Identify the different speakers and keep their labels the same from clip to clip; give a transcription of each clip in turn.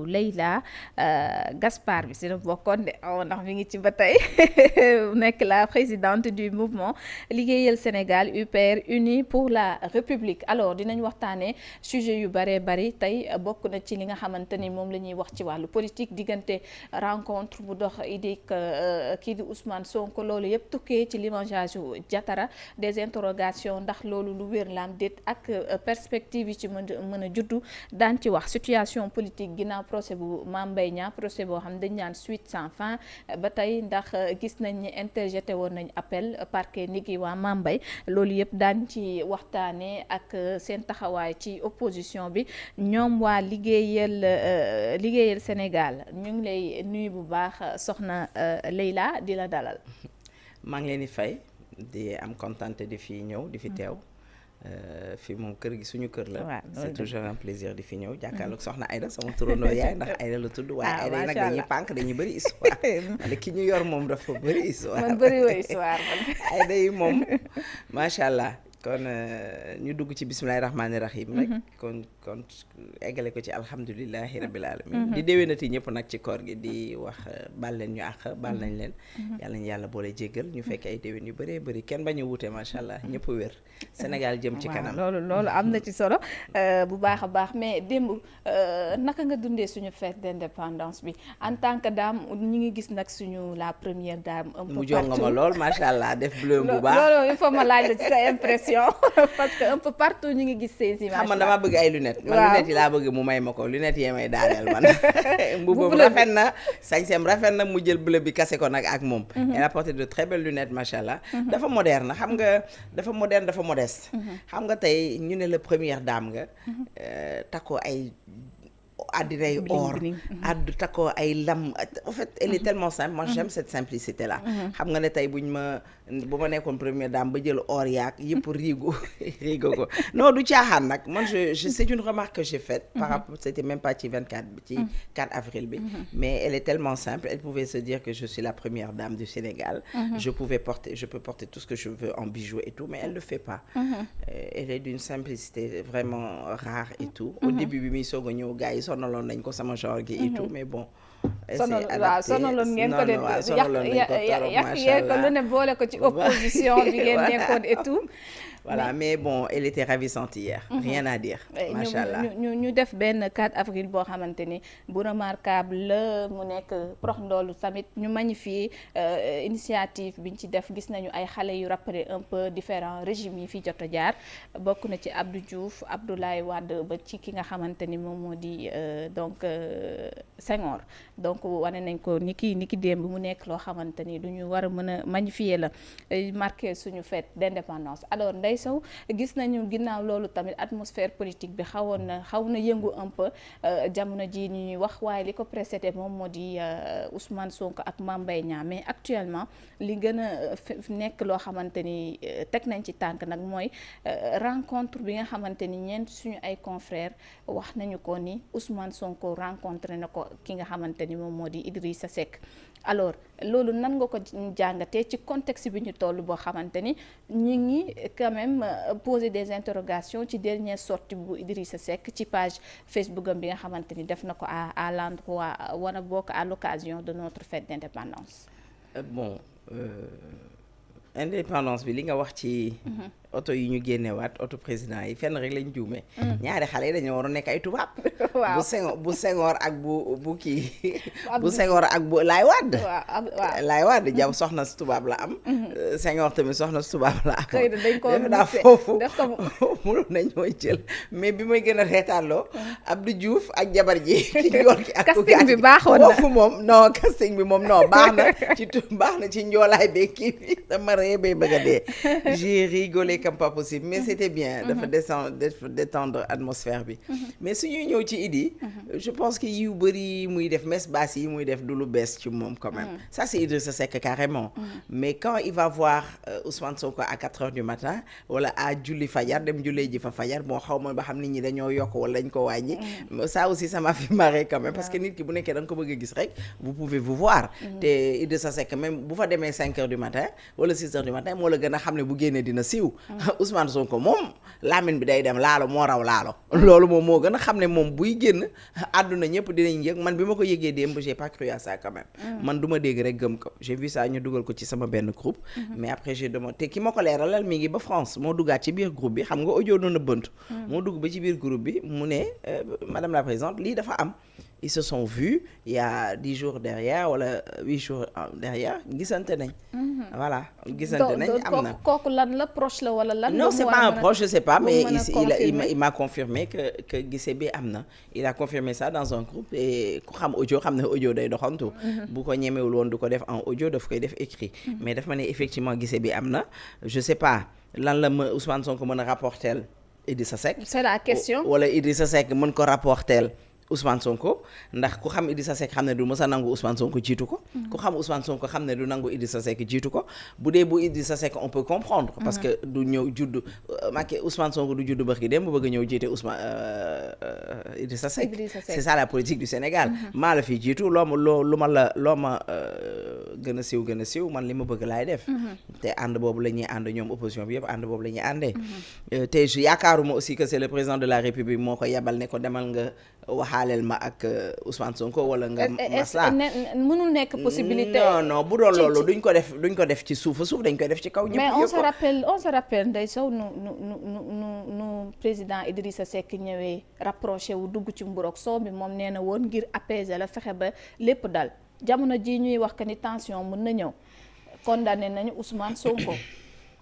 Speaker 1: Leïla Gaspard bi si la bokkoon de ndax mi ngi ci ba tey nekk la présidente du mouvement liggéeyal Sénégal UPR Unis pour la République. Alors dinañ waxtaanee sujet yu bëree bëri tey bokk na ci li nga xamante ni moom la ñuy wax ci wàllu politique diggante rencontre bu dox idik kii di Ousmane Sonko loolu yëpp tukkee ci limogeage Diatara des interrogations ndax loolu lu wér laam déet ak perspective yi ci mën a juddu daan ci wax situation politique ginnaaw procès bu Mame Mbaye Niang procès boo xam dañ naan suite sans fin ba tey ndax gis nañ ni interjeté woon nañ appel parquet nigi waa Mame Mbaye loolu yëpp daan ci waxtaanee ak seen taxawaay ci opposition bi ñoom waa liggéeyal Sénégal ñu ngi lay nuyu bu baax soxna Leïla di la dalal.
Speaker 2: maa ngi leen di fay di am kontante di fi ñëw di fi teew fi moom kër gi suñu kër la. c'est toujours un plaisir di fi ñëw jàkkaarloog soxna Aïda sama turandoo yaay ndax Aïda la tudd. waaye Aïda yi nag dañuy pànk dañuy bëri histoire. wala ki ñu yor moom dafa bëri histoire.
Speaker 1: man bëri woo histoire man.
Speaker 2: Aïda yi moom macha allah. kon ñu dugg ci bismillahi rahmaani rahim rek kon eggale ko ci alhamdulilahi rabbil alamin di déwénati ñëpp nag ci koor gi di wax baal leen ñu àq baal nañ leen yàlla ñu yàlla boole jéggal ñu fekk ay déwén yu bëree bëri kenn bañ a wuute macha allah ñëpp wér Sénégal jëm ci kanam.
Speaker 1: loolu am na ci solo bu baax a baax mais démb naka nga dundee suñu fête d'indépendance bi en tant que dame ñi ngi gis nag suñu la première dame un peu
Speaker 2: mu jonga ma lool macha allah def bleu bu baax
Speaker 1: loolu il faut ma laaj la ci sa impression parce que un peu partout ñu ngi gis ces images.
Speaker 2: xam man damaa bëgg ay lunettes. man lunettes yi laa bëgg mu may ma ko lunettes yee may daaneel man. mbubbam rafet na sañseem rafet na mu jël bleu bi kase ko nag ak moom. elle a porté de très belles lunettes macha allah. dafa moderne xam nga dafa moderne dafa modeste. xam nga tey ñu ne la première dame nga. takkoo ay. addinay or addu takkoo ay lam en fait elle est tellement simple moi j'aime cette simplicité là xam nga ne tey bu ma nekkoon première dame ba jël or yaak yëpp riigo ko non du caaxaan nag man je c'est une remarque que j'ai faite par rapport c'était même pas ci 4 avril bi mais elle est tellement simple elle pouvait se dire que je suis la première dame du Sénégal je peux porter tout ce que je veux en bijoux et tout mais elle le fait pas elle est d'une simplicité vraiment rare et tout au début bi muy soog a ñëw gars yi sonaloon nañ ko sama genre gi et tout mais bon
Speaker 1: sonaloon ngeen ko de yàq ko lu ne boole ko ci opposition bi ngeen nekkoon et tout
Speaker 2: voilà mais bon elle était ravissante hier rien à dire macha allah
Speaker 1: ñu def benn 4 avril boo xamante ni bu remarquable la mu nekk prox ndoolu tamit ñu magnifier initiative biñ ci def gis nañu ay xale yu rappelé un peu différents régimes yi fi jot a jaar bokk na ci Abdou Diouf Abdoulaye Wade ba ci ki nga xamante ni moom moo di donc Senghor donc wane nañ ko ni ki démb mu nekk loo xamante ni du ñu war a mën a magnifier la marqué suñu fête d'indépendance. Alors Ndeye Sow gis nañu ginnaaw loolu tamit atmosphère politique bi xaw na yëngu un peu jamono ji ñuy wax waaye li ko précédé moom moo di Ousmane Sonko ak Mame Mbaye Niang mais actuellement li gën a nekk loo xamante ni teg nañ ci tànk nag mooy rencontre bi nga xamante ni ñeent suñu ay confrères wax nañu ko ni Ousmane Sonko rencontré na ko ki nga xamante ni moom moo di Idrissa Seck. Alors loolu nan nga ko jàngatee ci contexte bi ñu toll boo xamante ni ñi ngi quand même poser des interrogations ci dernière sortie bu Idrissa Seck ci page Facebook am bi nga xamante ni def na ko à l'endroit wala bokk à l'occasion de notre fête d'indépendance.
Speaker 2: Indépendance bi li nga wax ci oto yi ñu génnewaat oto président yi fenn rek lañ juume ñaari xale yi dañoo waroon nekk ay tubaab.
Speaker 1: waaw
Speaker 2: bu Senghor ak bu kii bu Senghor ak bu Laay Wàdd. Laay Wàdd jàpp soxna si tubaab la am. Senghor tamit soxna si tubaab la am.
Speaker 1: xëy na dañ ko
Speaker 2: daa foofu mënoon nañoo jël mais bi may gën a reetaanloo Abdou Diouf ak jabar ji ki njool ki ak
Speaker 1: casting bi baaxoon na
Speaker 2: foofu moom non casting bi moom non baax na ci njoolaay bee kii bi sama ree bay bëgg a dee j'ai rigolé comme pas possible mais c'était bien dafa détendre atmosphère bi mais suñuy ñëw ci Idi je pense que yu bëri muy def messe basse yi muy def du lu bees ci moom quand même ça c'est Idrissa Seck carrément mais quand il va voir Ousmane Sonko à 4h du matin wala à julli fajar dem jullee ji fa fajar bon xaw ma ba xam nit ñi dañoo yokk wala dañ ko wàññi ça aussi ça m'a fait marrer quand même parce que nit ki bu nekkee da nga ko bëgg a gis rek vous pouvez vous voir te Idrissa Seck même bu fa demee 5h du matin wala 6h du matin moo la gën a xam ne bu génnee dina siiw Ousmane Sonko moom lamine bi day dem laalo moo raw laalo loolu moom moo gën a xam ne moom buy génn àdduna ñëpp dinañ yëg man bi ma ko yëgee démb j'ai pas cru à ça quand même man du ma dégg rek gëm ko j'ai vu ça ñu dugal ko ci sama benn groupe mais après j'ai demandé te ki ma ko leeralal mi ngi ba France moo duggaat ci biir groupe bi xam nga audio doon na bënt moo dugg ba ci biir groupe bi mu ne madame la présidente lii dafa am ils se sont vus il y a 10 jours derrière wala 8 jours derrière gisante nañ voilà gisante nañ am na
Speaker 1: kooku lan la proche la wala lan
Speaker 2: non c'est pas un proche je sais pas mais il m'a confirmé que gise bi am na il a confirmé ça dans un groupe et ku xam audio xam ne audio day doxantu bu ko ñemewul woon du ko def en audio daf koy def écrit mais daf ma ne effectivement gise bi am na je sais pas lan la ma Ousmane Sonko mën a rapporteel Idrissa Seck
Speaker 1: c'est la question
Speaker 2: wala Idrissa Seck mën ko rapporteel Ousmane Sonko ndax ku xam Idrissa Seck xam ne du mës a nangu Ousmane Sonko jiitu ko ku xam Ousmane Sonko xam ne du nangu Idrissa Seck jiitu ko bu dee bu Idrissa Seck on peut comprendre parce que du ñëw judd Macky Ousmane Sonko du judd bërki dem bu bëgg a ñëw jiite Ousmane Idrissa Seck c'est ça la politique du Sénégal maa la fi jiitu loo ma gën a siiw man li ma bëgg laay def te ànd boobu la ñuy ànd ñoom opposition bi yëpp ànd boobu la ñuy àndee te yaakaaruma aussi que c'est le président de la République moo ko yebal ne ko demal nga waxaaleel ma ak Ousmane Sonko wala nga masla
Speaker 1: mënul nekk possibilité
Speaker 2: non bu doon loolu duñ ko def ci suuf dañ ko def ci kaw ñëpp
Speaker 1: mais on se rappelle Ndeye Sow nu président Idrissa Seck ñëwee rapproché wu dugg ci mburok soo bi moom nee na woon ngir apaiser la fexe ba lépp dal jamono ji ñuy wax que ni tension mën na ñëw condamné nañu Ousmane Sonko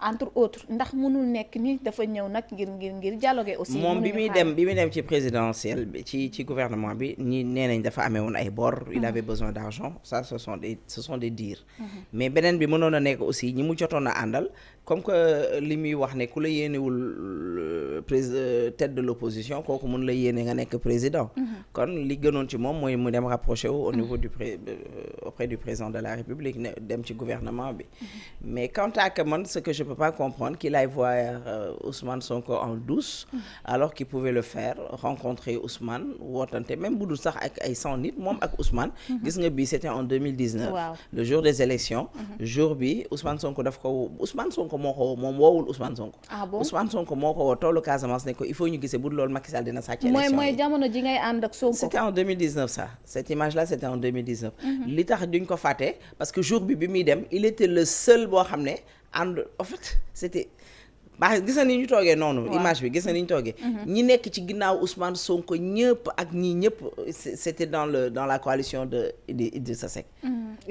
Speaker 1: entre autres ndax mënul nekk ni dafa ñëw nag ngir dialoguer aussi
Speaker 2: moom bi muy dem ci présidentielle bi ci gouvernement bi ñi nee nañ dafa amee woon ay bor il avait besoin d'argent ça ce sont des dires mais beneen bi mënoon a nekk aussi ñi mu jotoon a àndal comme que li muy wax ne ku la yéenewul tête de l'opposition kooku mun la yéene nga nekk président kon li gënoon ci moom mooy mu dem rapproché wu au niveau auprès du président de la République ne dem ci gouvernement bi mais quant à que man ce que je peux pas comprendre qu'il aille voir Ousmane Sonko en douce alors qu'il pouvait le faire rencontrer Ousmane wootante même bu dul sax ak ay 100 nit moom ak Ousmane gis nga bii c'était en 2019 le jour des élections jour bi Ousmane Sonko daf ko Ousmane Sonko moo ko woo moom woowul Ousmane Sonko Ousmane Sonko moo ko woo tollu Casamance ne ko il faut ñu gisee bu dul loolu Macky Sall dina sàcc élection
Speaker 1: mooy jamono ji ngay ànd ak Sonko
Speaker 2: c'était en 2019 ça cette image là c'était en 2019 li tax duñ ko fàtte parce que jour bi muy dem il était le seul boo xam ne ànd en fait c'était gis na ni ñu toogee noonu image bi gis na ni ñu toogee ñi nekk ci ginnaaw Ousmane Sonko ñëpp ak ñii ñëpp c'était dans la coalition de Idrissa Seck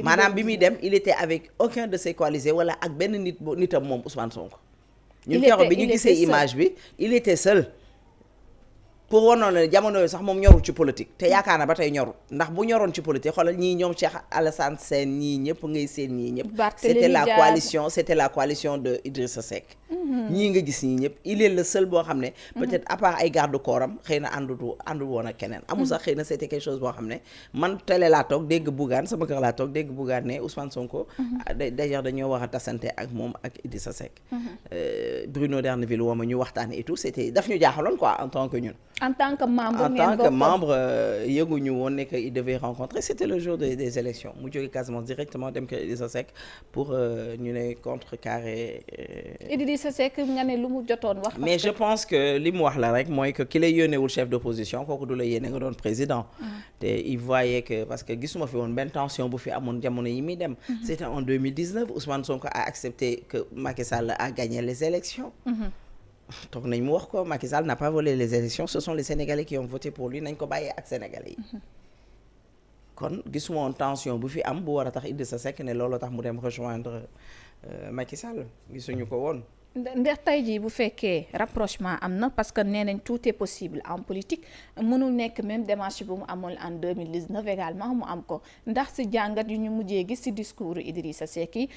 Speaker 2: maanaam bi muy dem il était avec aucun de ses coalisés wala ak benn nitam moom Ousmane Sonko ñun keroog bi ñu gisee image bi il était seul pour wanoon ne jamono yooyu sax moom ñorul ci politique te yaakaar na ba tey ñorul ndax bu ñoroon ci politique xoolal ñii ñoom Cheikh Alassane Sène ñii ñëpp ngay seen ñii ñëpp c'était la coalition de Idrissa Seck ñii nga gis ñii ñëpp il est le seul boo xam ne peut-être à part ay garde corps am xëy na àndul woon ak keneen amul sax xëy na c'était quelque chose boo xam ne man télé laa toog dégg Bougane sama kër laa toog dégg Bougane ne Ousmane Sonko d'ailleurs dañoo war a tasante ak moom ak Idrissa Seck Bruno D'Erneville woo ma ñu waxtaane et tout c'était daf ñu jaaxaloon quoi en tant que ñun
Speaker 1: en tant que membre
Speaker 2: yëguñu woon ne que il devait rencontrer c'était le jour des élections mu jóge Casamance directement dem kër Idrissa Seck pour ñu ne contrecarrer
Speaker 1: Idrissa Seck nga ne lu mu jotoon wax
Speaker 2: mais je pense que li mu wax la rek mooy que ki lay yónneewul chef d'opposition kooku du la yéene nga doon président te il voyait que parce que gisuma fi woon benn tension bu fi amoon jamono yi muy dem c'était en 2019 Ousmane Sonko a accepté que Macky Sall a gagné les élections toog nañ mu wax ko Macky Sall n'a pas volé les élections ce sont les Sénégalais qui ont voté pour lui nañ ko bàyyee ak Sénégalais yi kon gisuma woon tension bu fi am bu war a tax Idrissa Seck ne loolu tax mu dem rejoindre Macky Sall gisuñu ko woon
Speaker 1: ndax tey jii bu fekkee rapprochement am na parce que nee nañ tout est possible en politique mënul nekk même démarche bu mu amoon en 2019 également mu am ko ndax si jàngat yu ñu mujjee gis si discours Idrissa Seck yi